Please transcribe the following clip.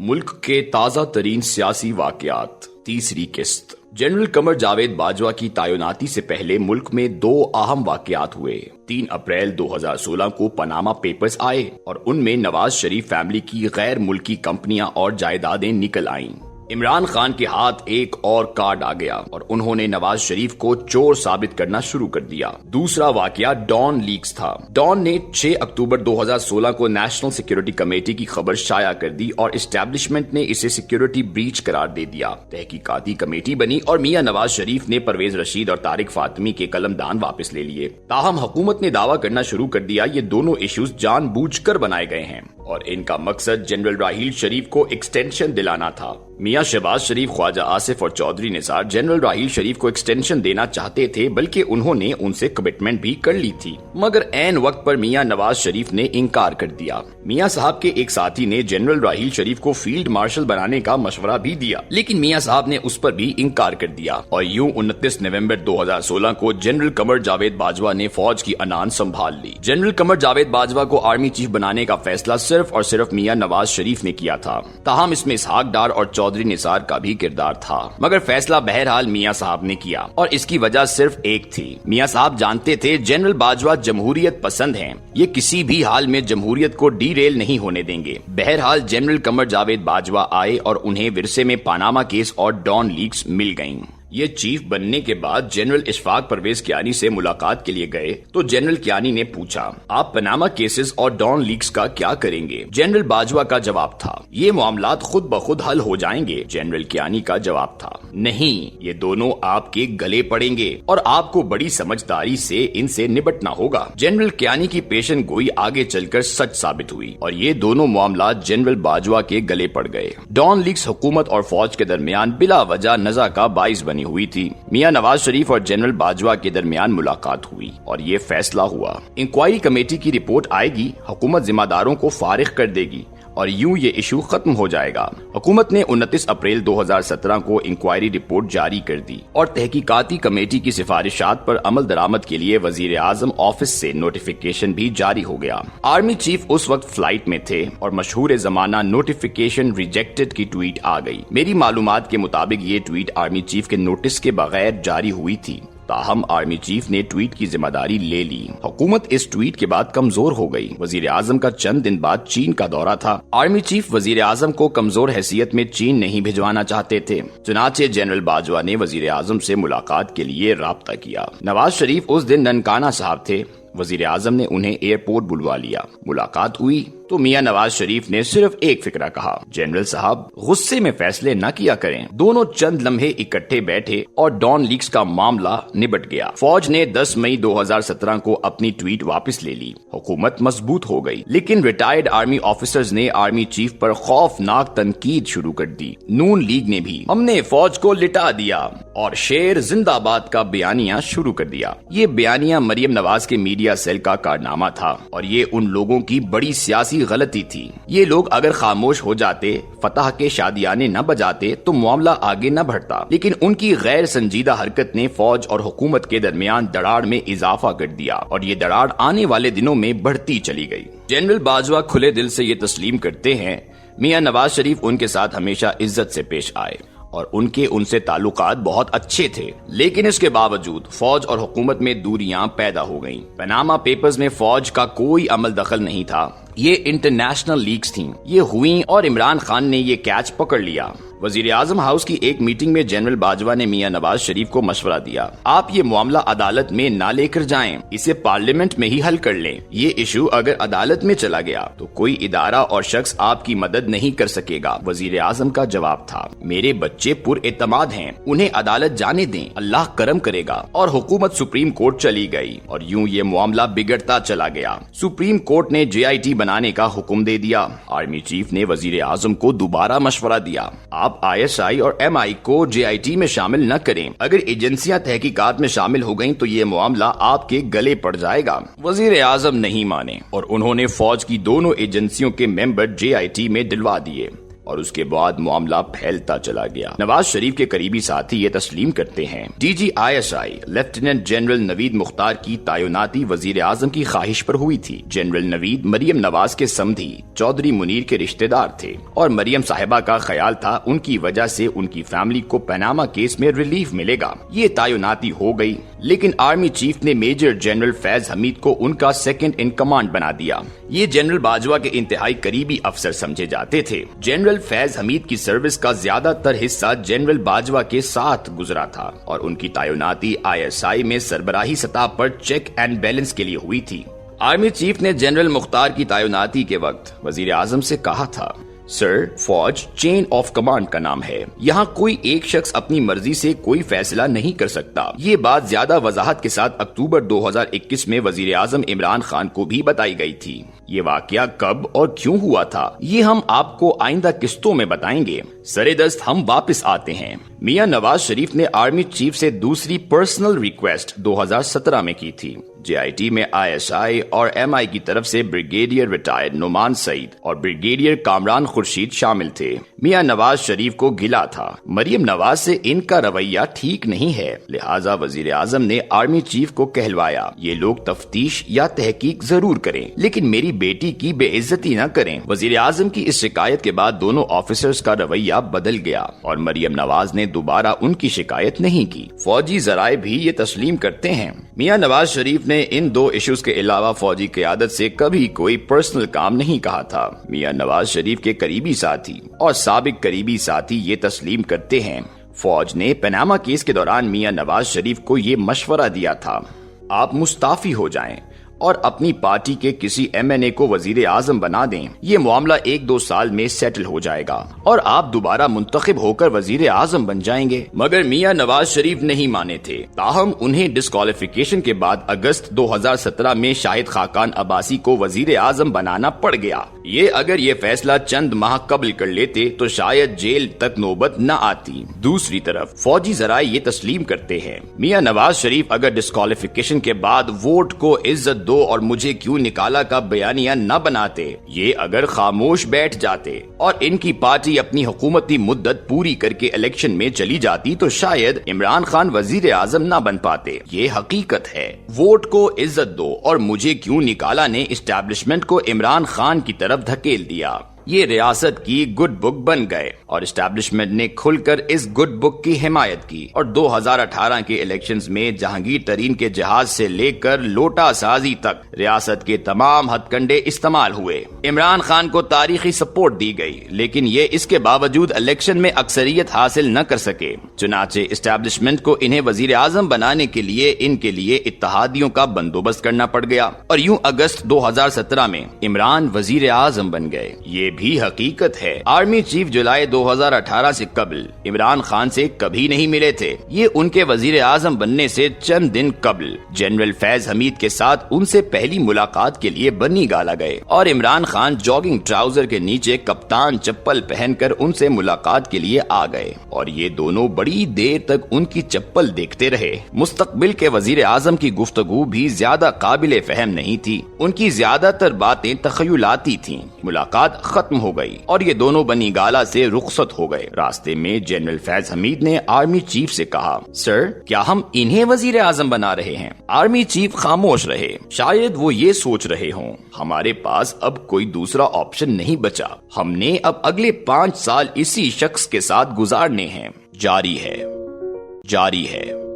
ملک کے تازہ ترین سیاسی واقعات، تیسری قسط۔ جنرل قمر جاوید باجوہ کی تعیناتی سے پہلے ملک میں 2 اہم واقعات ہوئے۔ 3 اپریل 2016 کو پاناما پیپرز آئے اور ان میں نواز شریف فیملی کی غیر ملکی کمپنیاں اور جائیدادیں نکل آئیں۔ عمران خان کے ہاتھ ایک اور کارڈ آ گیا اور انہوں نے نواز شریف کو چور ثابت کرنا شروع کر دیا۔ دوسرا واقعہ ڈان لیکس تھا۔ ڈان نے 6 اکتوبر 2016 کو نیشنل سیکیورٹی کمیٹی کی خبر شائع کر دی اور اسٹیبلشمنٹ نے اسے سیکیورٹی بریچ قرار دے دیا۔ تحقیقاتی کمیٹی بنی اور میاں نواز شریف نے پرویز رشید اور طارق فاطمی کے قلمدان واپس لے لیے۔ تاہم حکومت نے دعویٰ کرنا شروع کر دیا یہ دونوں ایشوز جان بوجھ کر بنائے گئے ہیں اور ان کا مقصد جنرل راحیل شریف کو ایکسٹینشن دلانا تھا۔ میاں شہباز شریف، خواجہ آصف اور چودھری نثار جنرل راحیل شریف کو ایکسٹینشن دینا چاہتے تھے، بلکہ انہوں نے ان سے کمٹمنٹ بھی کر لی تھی، مگر عین وقت پر میاں نواز شریف نے انکار کر دیا۔ میاں صاحب کے ایک ساتھی نے جنرل راحیل شریف کو فیلڈ مارشل بنانے کا مشورہ بھی دیا، لیکن میاں صاحب نے اس پر بھی انکار کر دیا اور یوں 29 نومبر 2016 کو جنرل قمر جاوید باجوہ نے فوج کی انان سنبھال لی۔ جنرل قمر جاوید باجوہ کو آرمی چیف بنانے کا فیصلہ صرف اور صرف میاں نواز شریف نے کیا تھا، تاہم اس میں اسحاق ڈار اور چودھری نثار کا بھی کردار تھا، مگر فیصلہ بہرحال میاں صاحب نے کیا اور اس کی وجہ صرف ایک تھی۔ میاں صاحب جانتے تھے جنرل باجوہ جمہوریت پسند ہیں، یہ کسی بھی حال میں جمہوریت کو ڈی ریل نہیں ہونے دیں گے۔ بہرحال جنرل قمر جاوید باجوہ آئے اور انہیں ورثے میں پاناما کیس اور ڈان لیکس مل گئیں۔ یہ چیف بننے کے بعد جنرل اشفاق پرویز کیانی سے ملاقات کے لیے گئے تو جنرل کیانی نے پوچھا، آپ پاناما کیسز اور ڈان لیکس کا کیا کریں گے؟ جنرل باجوہ کا جواب تھا، یہ معاملات خود بخود حل ہو جائیں گے۔ جنرل کیانی کا جواب تھا، نہیں، یہ دونوں آپ کے گلے پڑیں گے اور آپ کو بڑی سمجھداری سے ان سے نبٹنا ہوگا۔ جنرل کیانی کی پیشن گوئی آگے چل کر سچ ثابت ہوئی اور یہ دونوں معاملات جنرل باجوہ کے گلے پڑ گئے۔ ڈان لیکس حکومت اور فوج کے درمیان بلا وجہ نزاع کا باعث بنی ہوئی تھی۔ میاں نواز شریف اور جنرل باجوہ کے درمیان ملاقات ہوئی اور یہ فیصلہ ہوا، انکوائری کمیٹی کی رپورٹ آئے گی، حکومت ذمہ داروں کو فارغ کر دے گی اور یوں یہ ایشو ختم ہو جائے گا۔ حکومت نے 29 اپریل 2017 کو انکوائری رپورٹ جاری کر دی اور تحقیقاتی کمیٹی کی سفارشات پر عمل درآمد کے لیے وزیر اعظم آفس سے نوٹیفیکیشن بھی جاری ہو گیا۔ آرمی چیف اس وقت فلائٹ میں تھے اور مشہور زمانہ نوٹیفیکیشن ریجیکٹڈ کی ٹویٹ آ گئی۔ میری معلومات کے مطابق یہ ٹویٹ آرمی چیف کے نوٹس کے بغیر جاری ہوئی تھی، تاہم آرمی چیف نے ٹویٹ کی ذمہ داری لے لی۔ حکومت اس ٹویٹ کے بعد کمزور ہو گئی۔ وزیر اعظم کا چند دن بعد چین کا دورہ تھا۔ آرمی چیف وزیر اعظم کو کمزور حیثیت میں چین نہیں بھجوانا چاہتے تھے، چنانچہ جنرل باجوہ نے وزیر اعظم سے ملاقات کے لیے رابطہ کیا۔ نواز شریف اس دن ننکانہ صاحب تھے، وزیر اعظم نے انہیں ایئرپورٹ بلوا لیا۔ ملاقات ہوئی تو میاں نواز شریف نے صرف ایک فکرہ کہا، جنرل صاحب غصے میں فیصلے نہ کیا کریں۔ دونوں چند لمحے اکٹھے بیٹھے اور ڈان لیکس کا معاملہ نبٹ گیا۔ فوج نے 10 مئی 2017 کو اپنی ٹویٹ واپس لے لی، حکومت مضبوط ہو گئی، لیکن ریٹائرڈ آرمی آفیسرز نے آرمی چیف پر خوفناک تنقید شروع کر دی۔ نون لیگ نے بھی ہم نے فوج کو لٹا دیا اور شیر زندہ باد کا بیانیہ شروع کر دیا۔ یہ بیانیہ مریم نواز کے میڈیا سیل کا کارنامہ تھا اور یہ ان لوگوں کی بڑی سیاسی غلطی تھی۔ یہ لوگ اگر خاموش ہو جاتے، فتح کے شادیانے نہ بجاتے تو معاملہ آگے نہ بڑھتا، لیکن ان کی غیر سنجیدہ حرکت نے فوج اور حکومت کے درمیان دراڑ میں اضافہ کر دیا اور یہ دراڑ آنے والے دنوں میں بڑھتی چلی گئی۔ جنرل باجوہ کھلے دل سے یہ تسلیم کرتے ہیں میاں نواز شریف ان کے ساتھ ہمیشہ عزت سے پیش آئے اور ان سے تعلقات بہت اچھے تھے، لیکن اس کے باوجود فوج اور حکومت میں دوریاں پیدا ہو گئیں۔ پاناما پیپرز میں فوج کا کوئی عمل دخل نہیں تھا، یہ انٹرنیشنل لیکس تھیں، یہ ہوئیں اور عمران خان نے یہ کیچ پکڑ لیا۔ وزیر اعظم ہاؤس کی ایک میٹنگ میں جنرل باجوہ نے میاں نواز شریف کو مشورہ دیا، آپ یہ معاملہ عدالت میں نہ لے کر جائیں، اسے پارلیمنٹ میں ہی حل کر لیں۔ یہ ایشو اگر عدالت میں چلا گیا تو کوئی ادارہ اور شخص آپ کی مدد نہیں کر سکے گا۔ وزیر اعظم کا جواب تھا، میرے بچے پر اعتماد ہیں، انہیں عدالت جانے دیں، اللہ کرم کرے گا۔ اور حکومت سپریم کورٹ چلی گئی اور یوں یہ معاملہ بگڑتا چلا گیا۔ سپریم کورٹ نے JIT بنانے کا حکم دے دیا۔ آرمی چیف نے وزیر اعظم کو دوبارہ مشورہ دیا، آپ ISI اور MI کو JIT میں شامل نہ کریں، اگر ایجنسیاں تحقیقات میں شامل ہو گئیں تو یہ معاملہ آپ کے گلے پڑ جائے گا۔ وزیر اعظم نہیں مانے اور انہوں نے فوج کی دونوں ایجنسیوں کے ممبر JIT میں ڈلوا دیے۔ اور اس کے بعد معاملہ پھیلتا چلا گیا۔ نواز شریف کے قریبی ساتھی یہ تسلیم کرتے ہیں D G ISI lieutenant general Naveed Mukhtar کی تعیناتی وزیر اعظم کی خواہش پر ہوئی تھی۔ جنرل نوید مریم نواز کے سمدھی چودھری منیر کے رشتہ دار تھے اور مریم صاحبہ کا خیال تھا ان کی وجہ سے ان کی فیملی کو پاناما کیس میں ریلیف ملے گا۔ یہ تعیناتی ہو گئی، لیکن آرمی چیف نے میجر جنرل فیض حمید کو ان کا سیکنڈ ان کمانڈ بنا دیا۔ یہ جنرل باجوہ کے انتہائی قریبی افسر سمجھے جاتے تھے۔ جنرل فیض حمید کی سروس کا زیادہ تر حصہ جنرل باجوہ کے ساتھ گزرا تھا اور ان کی تعیناتی ISI میں سربراہی سطح پر چیک اینڈ بیلنس کے لیے ہوئی تھی۔ آرمی چیف نے جنرل مختار کی تعیناتی کے وقت وزیر اعظم سے کہا تھا، سر، فوج چین آف کمانڈ کا نام ہے، یہاں کوئی ایک شخص اپنی مرضی سے کوئی فیصلہ نہیں کر سکتا۔ یہ بات زیادہ وضاحت کے ساتھ اکتوبر 2021 میں وزیر اعظم عمران خان کو بھی بتائی گئی تھی۔ یہ واقعہ کب اور کیوں ہوا تھا یہ ہم آپ کو آئندہ قسطوں میں بتائیں گے۔ سرے دست ہم واپس آتے ہیں۔ میاں نواز شریف نے آرمی چیف سے دوسری پرسنل ریکویسٹ 2017 میں کی تھی۔ JIT میں ISI اور MI کی طرف سے بریگیڈیئر ریٹائرڈ نعمان سعید اور بریگیڈیئر کامران خورشید شامل تھے۔ میاں نواز شریف کو گلا تھا مریم نواز سے ان کا رویہ ٹھیک نہیں ہے، لہٰذا وزیر اعظم نے آرمی چیف کو کہلوایا یہ لوگ تفتیش یا تحقیق ضرور کریں لیکن میری بیٹی کی بے عزتی نہ کریں۔ وزیر اعظم کی اس شکایت کے بعد دونوں آفیسرز کا رویہ بدل گیا اور مریم نواز نے دوبارہ ان کی شکایت نہیں کی۔ فوجی ذرائع بھی یہ تسلیم کرتے ہیں میاں نواز شریف نے ان دو ایشوز کے علاوہ فوجی قیادت سے کبھی کوئی پرسنل کام نہیں کہا تھا۔ میاں نواز شریف کے قریبی ساتھی اور سابق قریبی ساتھی یہ تسلیم کرتے ہیں فوج نے پاناما کیس کے دوران میاں نواز شریف کو یہ مشورہ دیا تھا، آپ مستعفی ہو جائیں اور اپنی پارٹی کے کسی MNA کو وزیر اعظم بنا دیں، یہ معاملہ 1-2 سال میں سیٹل ہو جائے گا اور آپ دوبارہ منتخب ہو کر وزیر اعظم بن جائیں گے۔ مگر میاں نواز شریف نہیں مانے تھے، تاہم انہیں ڈسکوالیفیکیشن کے بعد اگست 2017 میں شاہد خاقان عباسی کو وزیر اعظم بنانا پڑ گیا۔ اگر یہ فیصلہ چند ماہ قبل کر لیتے تو شاید جیل تک نوبت نہ آتی۔ دوسری طرف فوجی ذرائع یہ تسلیم کرتے ہیں میاں نواز شریف اگر ڈسکوالیفیکیشن کے بعد ووٹ کو عزت اور مجھے کیوں نکالا کا بیانیہ نہ بناتے، یہ اگر خاموش بیٹھ جاتے اور ان کی پارٹی اپنی حکومتی مدت پوری کر کے الیکشن میں چلی جاتی تو شاید عمران خان وزیر اعظم نہ بن پاتے۔ یہ حقیقت ہے۔ ووٹ کو عزت دو اور مجھے کیوں نکالا نے اسٹیبلشمنٹ کو عمران خان کی طرف دھکیل دیا۔ یہ ریاست کی گڈ بک بن گئے اور اسٹیبلشمنٹ نے کھل کر اس گڈ بک کی حمایت کی اور 2018 کے الیکشنز میں جہانگیر ترین کے جہاز سے لے کر لوٹا سازی تک ریاست کے تمام ہتھ کنڈے استعمال ہوئے۔ عمران خان کو تاریخی سپورٹ دی گئی لیکن یہ اس کے باوجود الیکشن میں اکثریت حاصل نہ کر سکے، چنانچہ اسٹیبلشمنٹ کو انہیں وزیر اعظم بنانے کے لیے ان کے لیے اتحادیوں کا بندوبست کرنا پڑ گیا اور یوں اگست 2017 میں عمران وزیر اعظم بن گئے۔ یہ بھی حقیقت ہے۔ آرمی چیف جولائی 2018 سے قبل عمران خان سے کبھی نہیں ملے تھے۔ یہ ان کے وزیر اعظم بننے سے چند دن قبل جنرل فیض حمید کے ساتھ ان سے پہلی ملاقات کے لیے بنی گالا گئے اور عمران خان جاگنگ ٹراؤزر کے نیچے کپتان چپل پہن کر ان سے ملاقات کے لیے آ گئے اور یہ دونوں بڑی دیر تک ان کی چپل دیکھتے رہے۔ مستقبل کے وزیر اعظم کی گفتگو بھی زیادہ قابل فہم نہیں تھی، ان کی زیادہ تر باتیں تخیلاتی تھیں۔ ملاقات ختم ہو گئی اور یہ دونوں بنی گالا سے رخصت ہو گئے۔ راستے میں جنرل فیض حمید نے آرمی چیف سے کہا، سر، کیا ہم انہیں وزیر اعظم بنا رہے ہیں؟ آرمی چیف خاموش رہے۔ شاید وہ یہ سوچ رہے ہوں ہمارے پاس اب کوئی دوسرا آپشن نہیں بچا، ہم نے اب اگلے 5 سال اسی شخص کے ساتھ گزارنے ہیں۔ جاری ہے۔